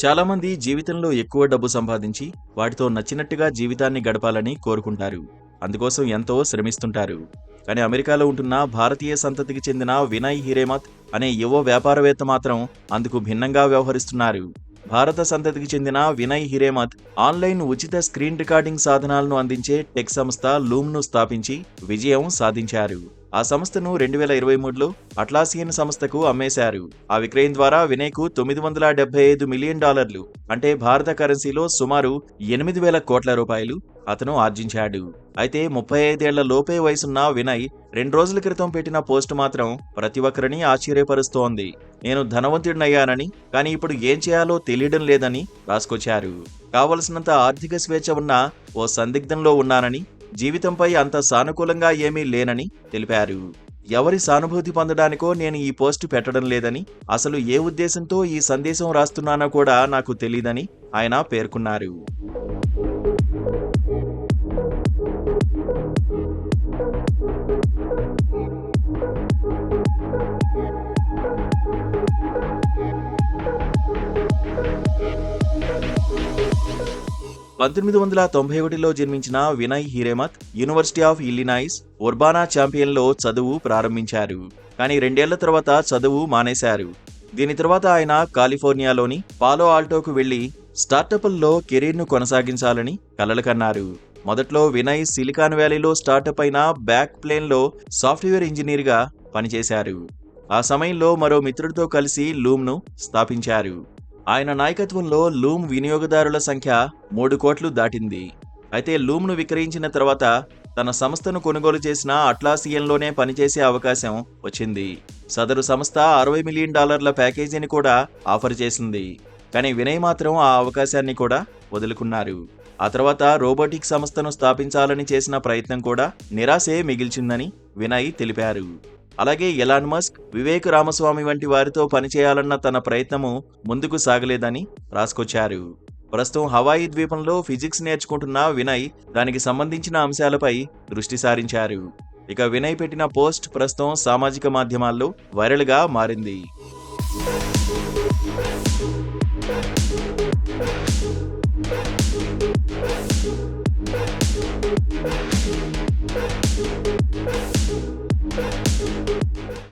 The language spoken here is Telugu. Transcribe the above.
చాలామంది జీవితంలో ఎక్కువ డబ్బు సంపాదించి వాటితో నచ్చినట్టుగా జీవితాన్ని గడపాలని కోరుకుంటారు. అందుకోసం ఎంతో శ్రమిస్తుంటారు. కానీ అమెరికాలో ఉంటున్న భారతీయ సంతతికి చెందిన వినయ్ హిరేమత్ అనే యువ వ్యాపారవేత్త మాత్రం అందుకు భిన్నంగా వ్యవహరిస్తున్నారు. భారత సంతతికి చెందిన వినయ్ హిరేమత్ ఆన్లైన్ ఉచిత స్క్రీన్ రికార్డింగ్ సాధనాలను అందించే టెక్ సంస్థ లూమ్ను స్థాపించి విజయం సాధించారు. ఆ సంస్థను 2023లో అట్లాసియన్ సంస్థకు అమ్మేశారు. ఆ విక్రయం ద్వారా వినయ్కు $975 మిలియన్, అంటే భారత కరెన్సీలో సుమారు 8,000 కోట్ల రూపాయలు అతను ఆర్జించాడు. అయితే 35 ఏళ్ల లోపే వయసున్న వినయ్ 2 రోజుల క్రితం పెట్టిన పోస్ట్ మాత్రం ప్రతి ఒక్కరిని ఆశ్చర్యపరుస్తోంది. నేను ధనవంతుడినయ్యానని, కానీ ఇప్పుడు ఏం చేయాలో తెలియడం లేదని రాసుకొచ్చారు. కావలసినంత ఆర్థిక స్వేచ్ఛ ఉన్న ఓ సందిగ్ధంలో ఉన్నానని, జీవితంపై అంత సానుకూలంగా ఏమీ లేనని తెలిపారు. ఎవరి సానుభూతి పొందడానికో నేను ఈ పోస్టు పెట్టడం లేదని, అసలు ఏ ఉద్దేశంతో ఈ సందేశం రాస్తున్నానో కూడా నాకు తెలీదని ఆయన పేర్కొన్నారు. 1991లో జన్మించిన Vinay Hiremath university of Illinois Urbana ఛాంపియన్లో చదువు ప్రారంభించారు. కానీ 2 ఏళ్ల తర్వాత చదువు మానేశారు. దీని తర్వాత ఆయన కాలిఫోర్నియాలోని పాలో ఆల్టోకు వెళ్లి స్టార్టప్ల్లో కెరీర్ను కొనసాగించాలని కలలు కన్నారు. మొదట్లో వినయ్ సిలికాన్ వ్యాలీలో స్టార్టప్ అయిన బ్యాక్ ప్లేన్లో సాఫ్ట్వేర్ ఇంజనీర్గా పనిచేశారు. ఆ సమయంలో మరో మిత్రుడితో కలిసి లూమ్ను స్థాపించారు. ఆయన నాయకత్వంలో లూమ్ వినియోగదారుల సంఖ్య 3 కోట్లు దాటింది. అయితే లూమ్ను విక్రయించిన తర్వాత తన సంస్థను కొనుగోలు చేసిన అట్లాసియన్లోనే పనిచేసే అవకాశం వచ్చింది. సదరు సంస్థ $60 మిలియన్ ప్యాకేజీని కూడా ఆఫర్ చేసింది. కానీ వినయ్ మాత్రం ఆ అవకాశాన్ని కూడా వదులుకున్నారు. ఆ తర్వాత రోబోటిక్ సంస్థను స్థాపించాలని చేసిన ప్రయత్నం కూడా నిరాశే మిగిల్చిందని వినయ్ తెలిపారు. అలాగే ఎలాన్ మస్క్, వివేక్ రామస్వామి వంటి వారితో పనిచేయాలన్న తన ప్రయత్నము ముందుకు సాగలేదని రాసుకొచ్చారు. ప్రస్తుతం హవాయి ద్వీపంలో ఫిజిక్స్ నేర్చుకుంటున్న వినయ్ దానికి సంబంధించిన అంశాలపై దృష్టి సారించారు. ఇక వినయ్ పెట్టిన పోస్ట్ ప్రస్తుతం సామాజిక మాధ్యమాల్లో వైరల్గా మారింది.